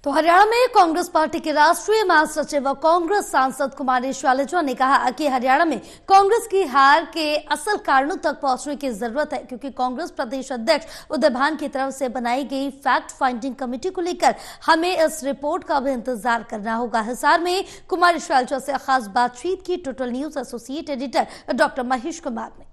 तो हरियाणा में कांग्रेस पार्टी के राष्ट्रीय महासचिव व कांग्रेस सांसद कुमारी शैलजा ने कहा कि हरियाणा में कांग्रेस की हार के असल कारणों तक पहुंचने की जरूरत है, क्योंकि कांग्रेस प्रदेश अध्यक्ष उदय भान की तरफ से बनाई गई फैक्ट फाइंडिंग कमेटी को लेकर हमें इस रिपोर्ट का भी इंतजार करना होगा। हिसार में कुमारी शैलजा से खास बातचीत की total news associate editor doctor Mahesh Kumar ने।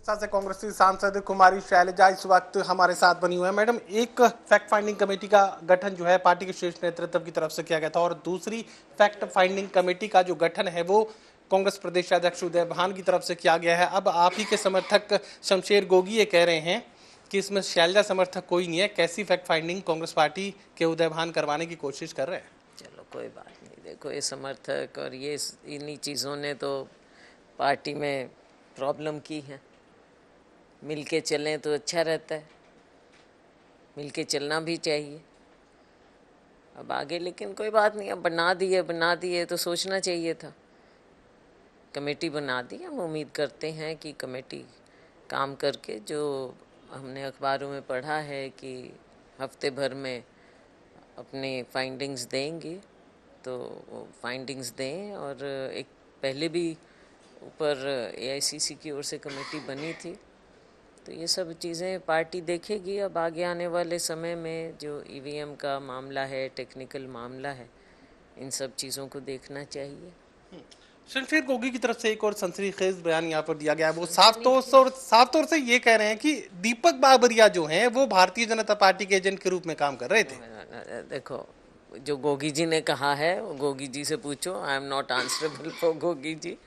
से कांग्रेस की सांसद कुमारी शैलजा इस वक्त हमारे साथ बनी हुई है। मैडम, एक फैक्ट फाइंडिंग कमेटी का गठन जो है पार्टी के शीर्ष नेतृत्व की तरफ से किया गया था और दूसरी फैक्ट फाइंडिंग कमेटी का जो गठन है वो कांग्रेस प्रदेश अध्यक्ष उदय भान की तरफ से किया गया है। अब आप ही के समर्थक शमशेर गोगी ये कह रहे हैं कि इसमें शैलजा समर्थक कोई नहीं है। कैसी फैक्ट फाइंडिंग कांग्रेस पार्टी के उदय भान करवाने की कोशिश कर रहे हैं? चलो कोई बात नहीं, देखो ये समर्थक और ये इन्हीं चीज़ों ने तो पार्टी में प्रॉब्लम की है। मिलके चलें तो अच्छा रहता है, मिलके चलना भी चाहिए। अब आगे लेकिन कोई बात नहीं, अब बना दिए तो सोचना चाहिए था। कमेटी बना दी, हम उम्मीद करते हैं कि कमेटी काम करके, जो हमने अखबारों में पढ़ा है कि हफ्ते भर में अपने फाइंडिंग्स देंगे, तो वो फाइंडिंग्स दें। और एक पहले भी ऊपर एआईसीसी की ओर से कमेटी बनी थी, तो ये सब चीज़ें पार्टी देखेगी। अब आगे आने वाले समय में जो ईवीएम का मामला है, टेक्निकल मामला है, इन सब चीज़ों को देखना चाहिए। शमशेर गोगी की तरफ से एक और सनसनीखेज बयान यहाँ पर दिया गया है। वो साफ तौर से ये कह रहे हैं कि दीपक बाबरिया जो हैं वो भारतीय जनता पार्टी के एजेंट के रूप में काम कर रहे थे। देखो, जो गोगी जी ने कहा है वो गोगी जी से पूछो। I am not answerable for Gogi ji,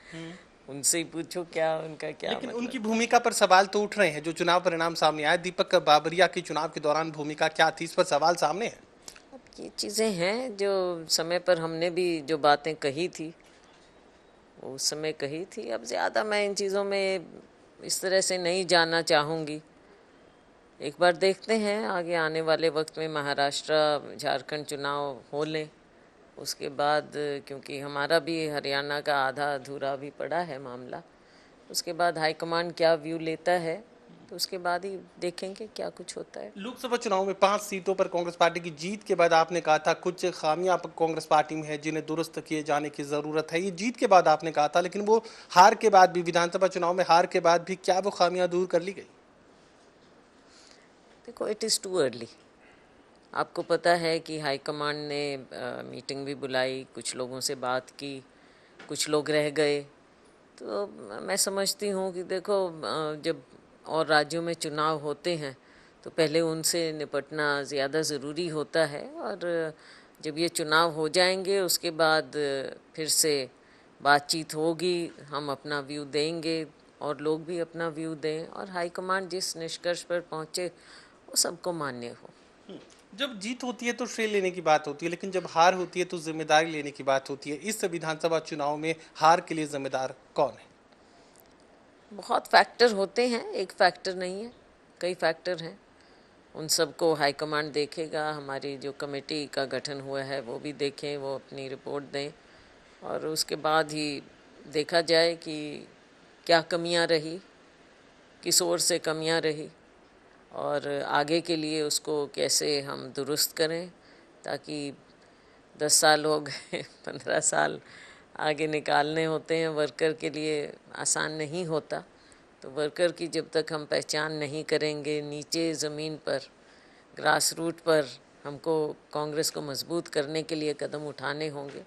उनसे ही पूछो क्या उनका क्या। लेकिन मतलब उनकी भूमिका पर सवाल तो उठ रहे हैं। जो चुनाव परिणाम सामने आए, दीपक बाबरिया की चुनाव के दौरान भूमिका क्या थी, इस पर सवाल सामने है। अब ये चीज़ें हैं जो समय पर हमने भी जो बातें कही थी वो उस समय कही थी। अब ज़्यादा मैं इन चीज़ों में इस तरह से नहीं जानना चाहूँगी। एक बार देखते हैं आगे आने वाले वक्त में महाराष्ट्र झारखंड चुनाव हो लें, उसके बाद, क्योंकि हमारा भी हरियाणा का आधा अधूरा भी पड़ा है मामला, उसके बाद हाईकमांड क्या व्यू लेता है, तो उसके बाद ही देखेंगे क्या कुछ होता है। लोकसभा चुनाव में 5 सीटों पर कांग्रेस पार्टी की जीत के बाद आपने कहा था कुछ खामियां कांग्रेस पार्टी में है जिन्हें दुरुस्त किए जाने की जरूरत है। ये जीत के बाद आपने कहा था, लेकिन वो हार के बाद भी, विधानसभा चुनाव में हार के बाद भी, क्या वो खामियां दूर कर ली गई? देखो, इट इज़ टू अर्ली। आपको पता है कि हाईकमांड ने मीटिंग भी बुलाई, कुछ लोगों से बात की, कुछ लोग रह गए। तो मैं समझती हूँ कि देखो, जब और राज्यों में चुनाव होते हैं तो पहले उनसे निपटना ज़्यादा ज़रूरी होता है। और जब ये चुनाव हो जाएंगे उसके बाद फिर से बातचीत होगी, हम अपना व्यू देंगे और लोग भी अपना व्यू दें, और हाईकमांड जिस निष्कर्ष पर पहुँचे वो सबको मान्य हो। जब जीत होती है तो श्रेय लेने की बात होती है, लेकिन जब हार होती है तो जिम्मेदारी लेने की बात होती है। इस विधानसभा चुनाव में हार के लिए जिम्मेदार कौन है? बहुत फैक्टर होते हैं, एक फैक्टर नहीं है, कई फैक्टर हैं। उन सबको हाईकमांड देखेगा। हमारी जो कमेटी का गठन हुआ है वो भी देखें, वो अपनी रिपोर्ट दें, और उसके बाद ही देखा जाए कि क्या कमियां रही, किस ओर से कमियां रही, और आगे के लिए उसको कैसे हम दुरुस्त करें, ताकि 10 साल हो गए 15 साल आगे निकालने होते हैं। वर्कर के लिए आसान नहीं होता, तो वर्कर की जब तक हम पहचान नहीं करेंगे, नीचे ज़मीन पर, ग्रास रूट पर हमको कांग्रेस को मजबूत करने के लिए कदम उठाने होंगे।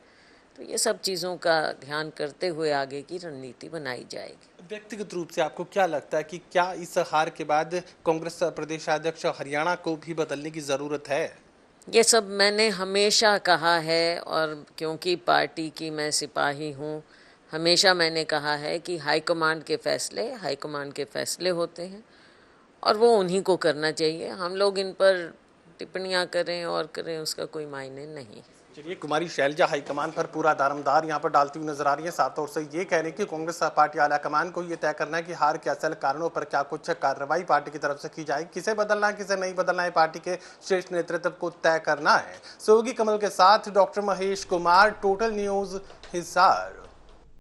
तो ये सब चीज़ों का ध्यान करते हुए आगे की रणनीति बनाई जाएगी। व्यक्तिगत रूप से आपको क्या लगता है कि क्या इस हार के बाद कांग्रेस प्रदेशाध्यक्ष हरियाणा को भी बदलने की ज़रूरत है? ये सब मैंने हमेशा कहा है, और क्योंकि पार्टी की मैं सिपाही हूँ, हमेशा मैंने कहा है कि हाईकमांड के फैसले होते हैं और वो उन्हीं को करना चाहिए। हम लोग इन पर टिप्पणियाँ करें और करें, उसका कोई मायने नहीं। चलिए, कुमारी शैलजा हाईकमान पर पूरा दारोमदार यहाँ पर डालती हुई नजर आ रही है। साफ तौर से ये कह रहे हैं कि कांग्रेस पार्टी आलाकमान को ये तय करना है कि हार के असल कारणों पर क्या कुछ कार्रवाई पार्टी की तरफ से की जाए, किसे बदलना है, किसे नहीं बदलना है, पार्टी के शीर्ष नेतृत्व को तय करना है। सहयोगी कमल के साथ doctor Mahesh Kumar, total news, Hisar.